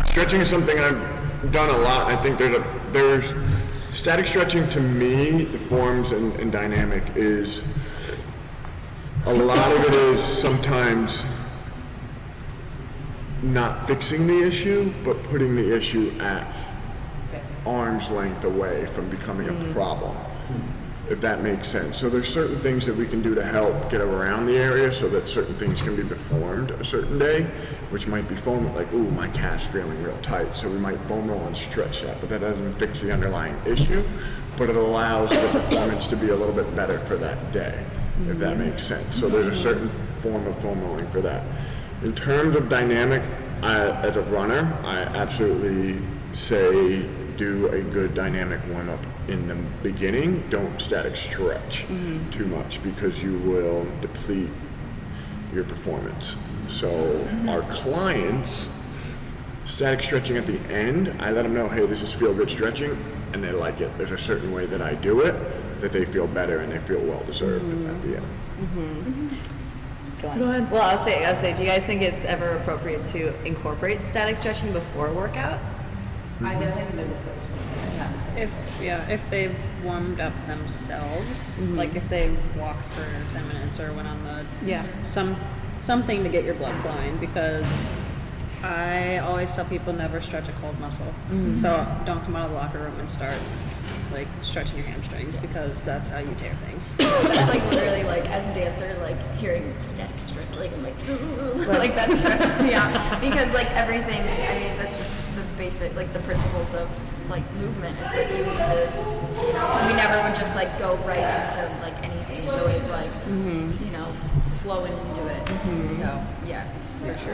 Stretching is something I've done a lot. I think there's static stretching to me, the forms and dynamic is, a lot of it is sometimes not fixing the issue, but putting the issue at arm's length away from becoming a problem, if that makes sense. So there's certain things that we can do to help get around the area so that certain things can be performed a certain day, which might be foam, like, ooh, my calf's feeling real tight, so we might foam roll and stretch that, but that doesn't fix the underlying issue, but it allows the performance to be a little bit better for that day, if that makes sense. So there's a certain form of foam rolling for that. In terms of dynamic, as a runner, I absolutely say do a good dynamic warm-up in the beginning. Don't static stretch too much because you will deplete your performance. So our clients, static stretching at the end, I let them know, hey, this is feel-good stretching, and they like it. There's a certain way that I do it that they feel better and they feel well-deserved at the end. Go ahead. Well, I'll say, do you guys think it's ever appropriate to incorporate static stretching before a workout? I definitely think there's a place for it. If they've warmed up themselves, like if they've walked for 10 minutes or went on the something to get your blood flowing, because I always tell people never stretch a cold muscle. So don't come out of the locker room and start like stretching your hamstrings, because that's how you tear things. That's like literally like as a dancer, like hearing static stretch, like I'm like, like that stresses me out because like everything. I mean, that's just the basic, like the principles of like movement. It's like you need to, you know, we never would just like go right into like anything. It's always like, you know, flowing into it. So yeah, for sure.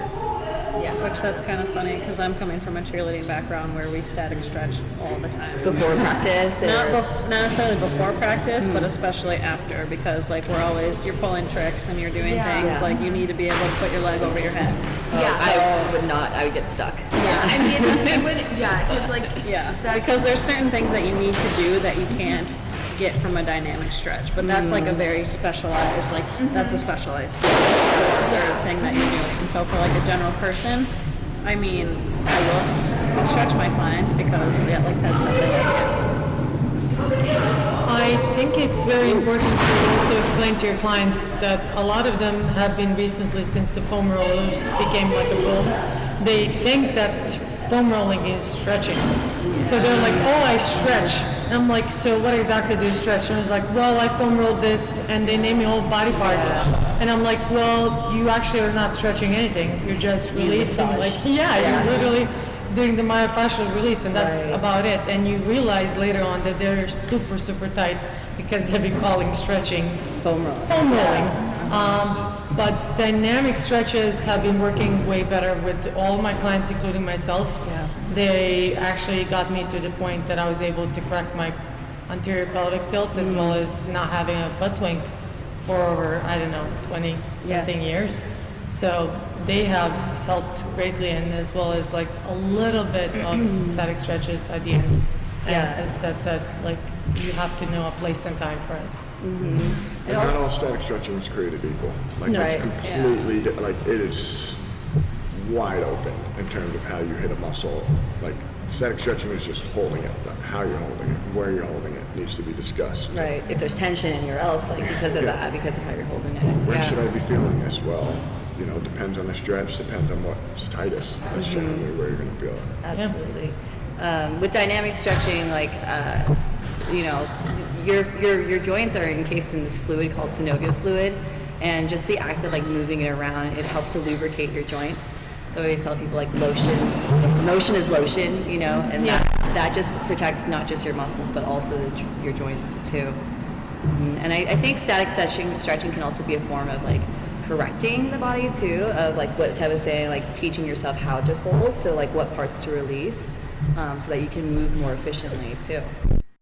Yeah. Which that's kind of funny because I'm coming from a cheerleading background where we static stretch all the time. Before practice? Not necessarily before practice, but especially after, because like we're always, you're pulling tricks and you're doing things, like you need to be able to put your leg over your head. I would not, I would get stuck. Yeah, I mean, it would, because like, because there's certain things that you need to do that you can't get from a dynamic stretch, but that's like a very specialized, like that's a specialized sport or thing that you're doing. So for like a general person, I mean, I will stretch my clients because, like Ted said, I think it's very important to also explain to your clients that a lot of them have been recently, since the foam rollers became like a boom, they think that foam rolling is stretching. So they're like, oh, I stretch. And I'm like, so what exactly do you stretch? And it's like, well, I foam rolled this, and they name me all body parts. And I'm like, well, you actually are not stretching anything. You're just releasing, you're literally doing the myofascial release, and that's about it. And you realize later on that they're super, super tight because they've been calling stretching Foam rolling. But dynamic stretches have been working way better with all my clients, including myself. They actually got me to the point that I was able to correct my anterior pelvic tilt as well as not having a butt wink for over, 20 something years. So they have helped greatly, and as well as like a little bit of static stretches at the end. And as that said, like you have to know a place and time for it. And not all static stretching is created equal. Like it's completely, like it is wide open in terms of how you hit a muscle. Like static stretching is just holding it, but how you're holding it, where you're holding it needs to be discussed. Right, if there's tension anywhere else, like because of that, because of how you're holding it. Where should I be feeling this? Well, you know, depends on the stretch, depends on what's tightest. That's generally where you're going to feel it. Absolutely. With dynamic stretching, like, you know, your joints are encased in this fluid called synovial fluid, and just the act of like moving it around, it helps to lubricate your joints. So I always tell people like motion is lotion, you know, and that just protects not just your muscles but also your joints too. And I think static stretching can also be a form of like correcting the body too, of like what Ted was saying, like teaching yourself how to hold, so like what parts to release, so that you can move more efficiently too.